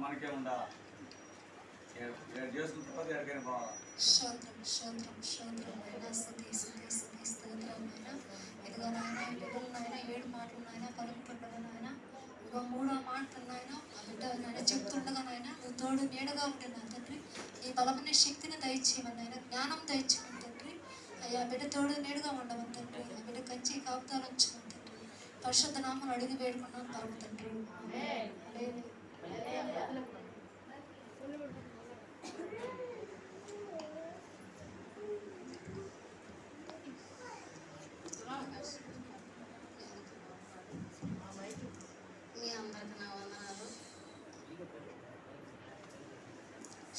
మనకే ఉండాలి. చేసుకున్న తర్వాత ఎక్కడికైనా పోవాలి. స్తోత్రం స్తోత్రం స్తోత్రం అయినా స్తుతి స్తుతి స్తుతి స్తోత్రం అయినా. ఇదిగో నాయన ఈ బిడ్డలు నాయన 7 మాటలు నాయన పలుకుతుండగా నాయన, ఇదిగో 3వ మాట నాయన ఆ బిడ్డ నాయన చెప్తుండగా నాయన నువ్వు తోడు నీడగా ఉంటున్నా తండ్రి. ఈ బలమైన శక్తిని దయచేయమని నాయన, జ్ఞానం దయచేయమని తండ్రి. అయ్యా బిడ్డ తోడు నీడగా ఉండమని తండ్రి. ఆ బిడ్డ కంచి కాపుతాలు ఉంచమని తండ్రి. పరిశుద్ధ నామములు అడిగి వేడుకున్నాను పరమ తండ్రి. మీ అందరికి నా వందనాలు.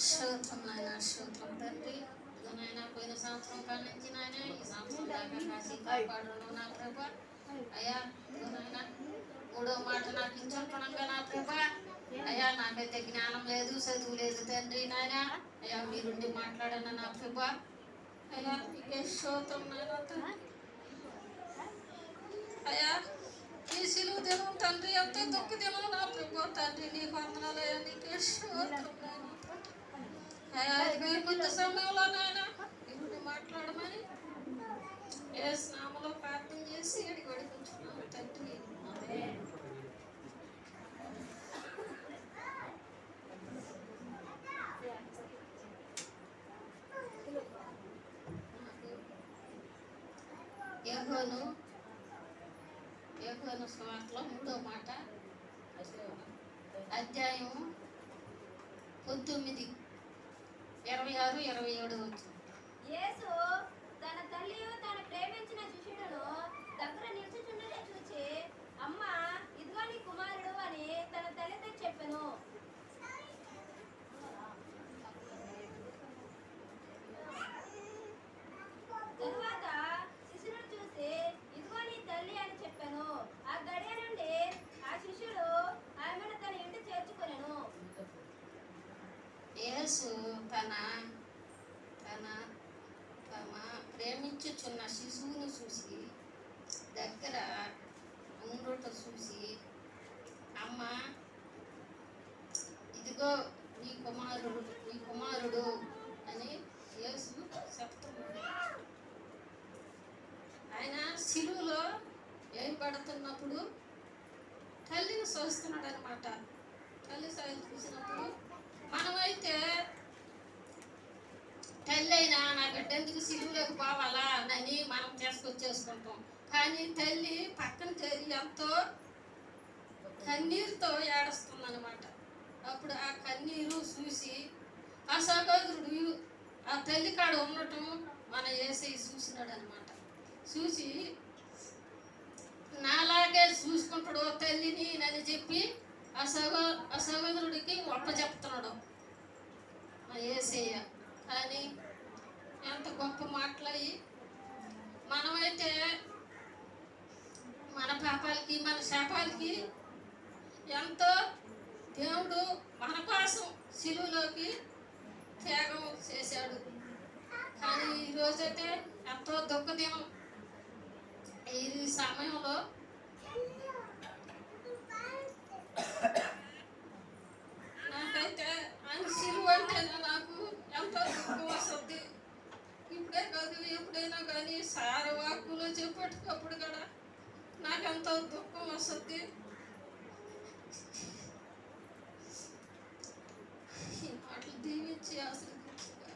స్తోత్రం నాయన, స్తోత్రం తండ్రి. ఇదిగో నాయన పోయిన సంవత్సరం కాడ నుంచి నాయన ఈ సంవత్సరం దాకా కాసి కాపాడను నా ప్రభ. అయ్యా ఇదిగో నాయన 3వ మాట నాకు ఇచ్చుంటున్నాగా నా ప్రభ. అయ్యా నాకైతే జ్ఞానం లేదు, చదువు లేదు తండ్రి నాయన. అయ్యా మీరుండి మాట్లాడను నా ప్రభ. అయ్యా నీకే స్తోత్రం నాయన తండ్రి. అయ్యా ఈ సిలువ దినం తండ్రి ఎంతో దుఃఖ దినం నా ప్రభు తండ్రి. నీకు వందనాలయ్యా, నీకే స్తోత్రం నాయన. అయ్యా ఇదిగో ఈ కొద్ది సమయంలో నాయన మీరుండి మాట్లాడమని యేసు నామములో ప్రార్థన చేసి అడిగి అడుగుతున్నాను తండ్రి. యోహాను సువార్తలో 3వ మాట అధ్యాయం 19, 26, 27 వచ్చింది. యేసు తన తల్లియు తాను ప్రేమించిన శిష్యుడును దగ్గర నిలుచుచుండగా చూచి, అమ్మా ఇదిగో నీ కుమారుడు అని తన తల్లితో చెప్పెను. తరువాత శిష్యుడు చూసి ఇదిగో నీ తల్లి అని చెప్పాను. ఆ గడియ నుండి ఆ శిష్యుడు ఆమెను తన ఇంటి చేర్చుకొనెను. యేసు తమ ప్రేమించుచున్న శిశువును చూసి దగ్గర ఉండుట చూసి, అమ్మ ఇదిగో నీ కుమారుడు అని యేసు చెప్తున్నాడు. ఆయన సిలువలో వేయబడుతున్నప్పుడు తల్లిని చూస్తున్నాడు అనమాట. తల్లి చూసినప్పుడు మనమైతే తల్లి అయినా నా బిడ్డ ఎందుకు సిలువలోకి పోవాలా అని మనం చేసుకొచ్చేసుకుంటాం. కానీ తల్లి పక్కన చేరి ఎంతో కన్నీరుతో ఏడుస్తుందన్నమాట. అప్పుడు ఆ కన్నీరు చూసి ఆ సహోదరుడు ఆ తల్లి కాడ ఉండటం మన యేసయ్య చూసినాడు అనమాట. చూసి నాలాగే చూసుకుంటాడు తల్లిని అని చెప్పి ఆ సహోదరుడికి చెప్తున్నాడు మా యేసయ్య. కానీ ఎంత గొప్ప మాటలయ్యి. మనమైతే మన పాపాలకి మన శాపాలకి ఎంతో దేవుడు మన కోసం సిలువలోకి త్యాగం చేశాడు. కానీ ఈరోజైతే ఎంతో దుఃఖదినం. ఈ సమయంలో నాకైతే ఆయన సిలువ అంటే నాకు ఎంతో దుఃఖం వస్తుంది. ఇప్పుడే కాదు ఎప్పుడైనా కానీ సారవాకులో చెప్పేటప్పుడు కూడా నాకెంతో దుఃఖం వస్తుంది. ఈ మాటలు దీవించి ఆశీర్వదించుగాక.